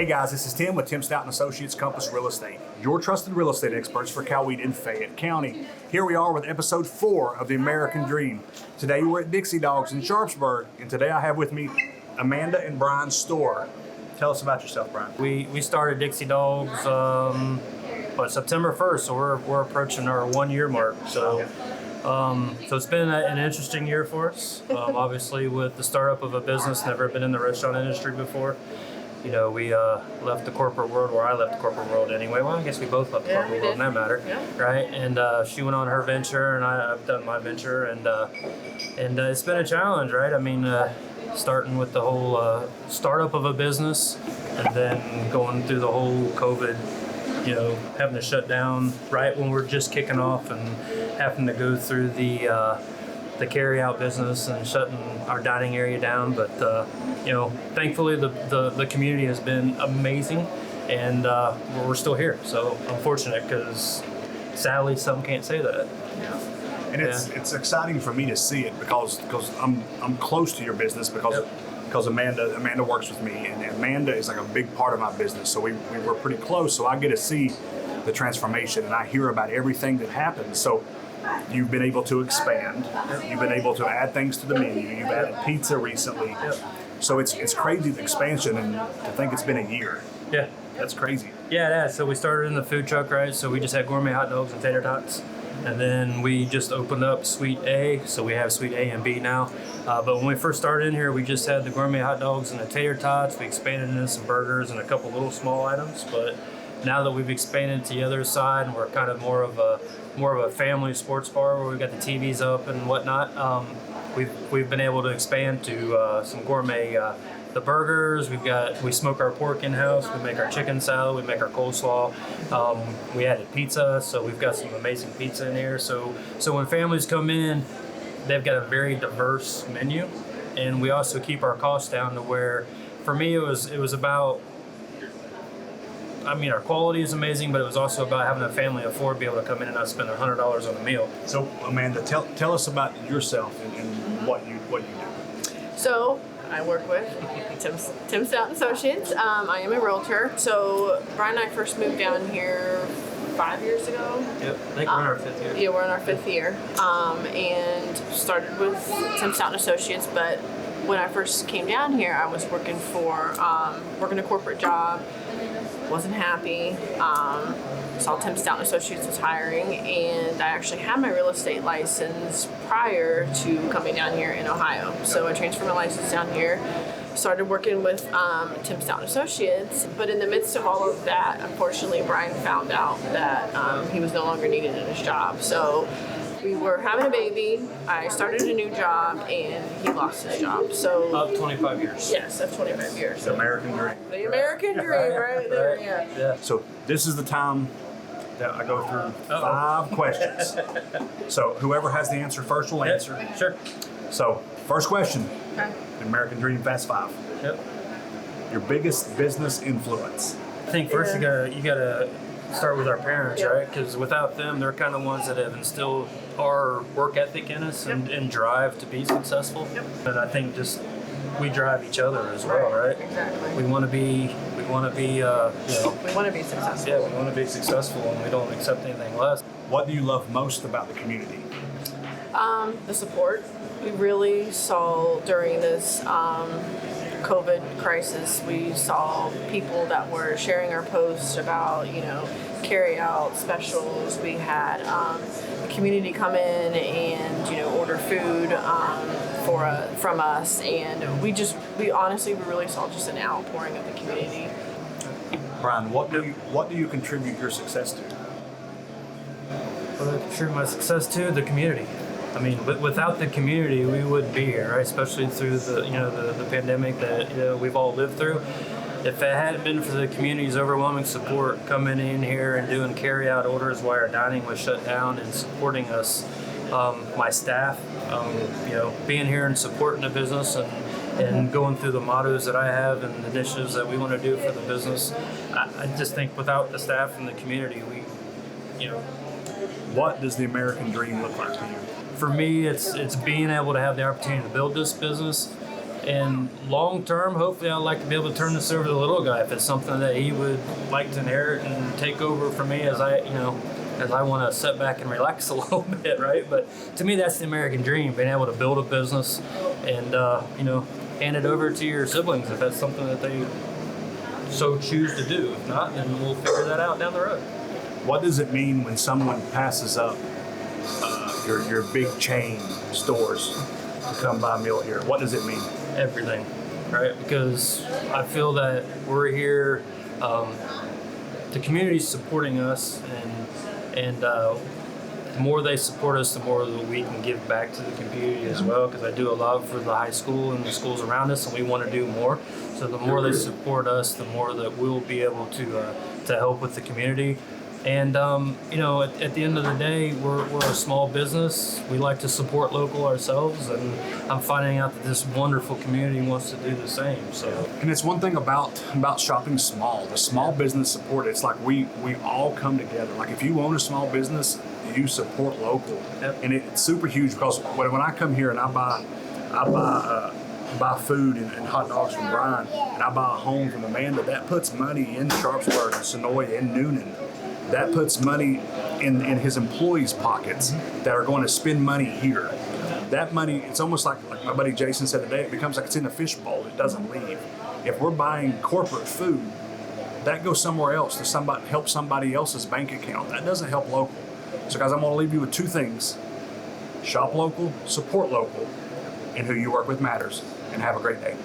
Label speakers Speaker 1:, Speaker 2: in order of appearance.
Speaker 1: Hey guys, this is Tim with Tim Stout and Associates Compass Real Estate, your trusted real estate experts for Coweta and Fayette County. Here we are with episode 4 of the American Dream. Today we're at Dixie Dogz in Sharpsburg, and today I have with me Amanda and Bryan Storer. Tell us about yourself, Bryan.
Speaker 2: We started Dixie Dogz September 1st, so we're approaching our 1 year mark. So it's been an interesting year for us. Obviously, with the startup of a business, never been in the restaurant industry before. You know, we left the corporate world, or I left the corporate world anyway. Well, I guess we both left the corporate world in that matter, right? And she went on her venture, and I've done my venture, and it's been a challenge, right? I mean, starting with the whole startup of a business, and then going through the whole COVID, you know, having to shut down right when we're just kicking off, and having to go through the carry-out business and shutting our dining area down. But you know, thankfully the community has been amazing, and we're still here. So I'm fortunate, because sadly some can't say that.
Speaker 1: And it's exciting for me to see it because I'm close to your business because Amanda works with me, and Amanda is like a big part of my business. So we were pretty close. So I get to see the transformation, and I hear about everything that happens. So you've been able to expand. You've been able to add things to the menu. You've added pizza recently. So it's crazy, the expansion, and to think it's been a year.
Speaker 2: Yeah.
Speaker 1: That's crazy.
Speaker 2: Yeah, so we started in the food truck, right? So we just had gourmet hot dogs and tater tots. And then we just opened up Suite A, so we have Suite A and B now. But when we first started in here, we just had the gourmet hot dogs and the tater tots. We expanded into some burgers and a couple little small items. But now that we've expanded to the other side, and we're kind of more of a family sports bar where we've got the TVs up and whatnot, we've been able to expand to some gourmet. The burgers, we smoke our pork in-house, we make our chicken salad, we make our coleslaw. We added pizza, so we've got some amazing pizza in here. So when families come in, they've got a very diverse menu, and we also keep our costs down to where, for me, it was about, I mean, our quality is amazing, but it was also about having a family of 4 be able to come in and not spend $100 on a meal.
Speaker 1: So Amanda, tell us about yourself and what you do.
Speaker 3: So I work with Tim Stout and Associates. I am a realtor. So Bryan and I first moved down here 5 years ago.
Speaker 2: Yep, I think we're in our 5th year.
Speaker 3: Yeah, we're in our 5th year. And started with Tim Stout and Associates, but when I first came down here, I was working a corporate job. Wasn't happy. Saw Tim Stout and Associates was hiring, and I actually had my real estate license prior to coming down here in Ohio. So I transferred my license down here, started working with Tim Stout and Associates, but in the midst of all of that, unfortunately, Bryan found out that he was no longer needed in his job. So we were having a baby, I started a new job, and he lost his job. So
Speaker 2: Of 25 years.
Speaker 3: Yes, of 25 years.
Speaker 1: The American Dream.
Speaker 3: The American Dream, right there, yeah.
Speaker 1: So this is the time that I go through 5 questions. So whoever has the answer first will answer.
Speaker 2: Sure.
Speaker 1: So first question,
Speaker 3: Okay.
Speaker 1: the American Dream Fast 5.
Speaker 2: Yep.
Speaker 1: Your biggest business influence.
Speaker 2: I think first you gotta start with our parents,
Speaker 3: Yep.
Speaker 2: right? Because without them, they're kind of ones that have instilled our work ethic in us and drive to be successful.
Speaker 3: Yep.
Speaker 2: And I think just we drive each other as well, right?
Speaker 3: Exactly.
Speaker 2: We want to be, you know,
Speaker 3: We want to be successful.
Speaker 2: yeah, we want to be successful, and we don't accept anything less.
Speaker 1: What do you love most about the community?
Speaker 3: The support. We really saw during this COVID crisis, we saw people that were sharing our posts about, you know, carry out specials. We had the community come in and, you know, order food from us, and we honestly really saw just an outpouring of the community.
Speaker 1: Bryan, what do you contribute your success to?
Speaker 2: What I contribute my success to the community. I mean, without the community, we wouldn't be here, right? Especially through the pandemic that we've all lived through. If it hadn't been for the community's overwhelming support coming in here and doing carry-out orders while our dining was shut down and supporting us, my staff, being here and supporting the business and going through the mottos that I have and the initiatives that we want to do for the business, I just think without the staff and the community,
Speaker 1: What does the American Dream look like to you?
Speaker 2: For me, it's being able to have the opportunity to build this business And long term, hopefully, I'd like to be able to turn this over to the little guy if it's something that he would like to inherit and take over from me as I want to sit back and relax a little bit, right? But to me, that's the American dream: being able to build a business and hand it over to your siblings if that's something that they so choose to do. If not, then we'll figure that out down the road.
Speaker 1: What does it mean when someone passes up your big chain stores to come buy a meal here? What does it mean?
Speaker 2: Everything, right? Because I feel that we're here, the community's supporting us, and the more they support us, the more that we can give back to the community as well. Because I do a lot for the high school and the schools around us, and we want to do more. So the more they support us, the more that we'll be able to help with the community. And at the end of the day, we're a small business. We like to support local ourselves, and I'm finding out that this wonderful community wants to do the same. So,
Speaker 1: and it's one thing about shopping small. The small business support. It's like we all come together. Like if you own a small business, you support local,
Speaker 2: Yep.
Speaker 1: and it's super huge because when I come here and I buy food and hot dogs from Bryan, and I buy a home from Amanda, that puts money in Sharpsburg and Sonoy and Noonan. That puts money in his employees' pockets that are going to spend money here. That money, it's almost like my buddy Jason said today, it becomes like it's in a fishbowl. It doesn't leave. If we're buying corporate food, that goes somewhere else to help somebody else's bank account. That doesn't help local. So guys, I'm going to leave you with two things. Shop local, support local, and who you work with matters. And have a great day.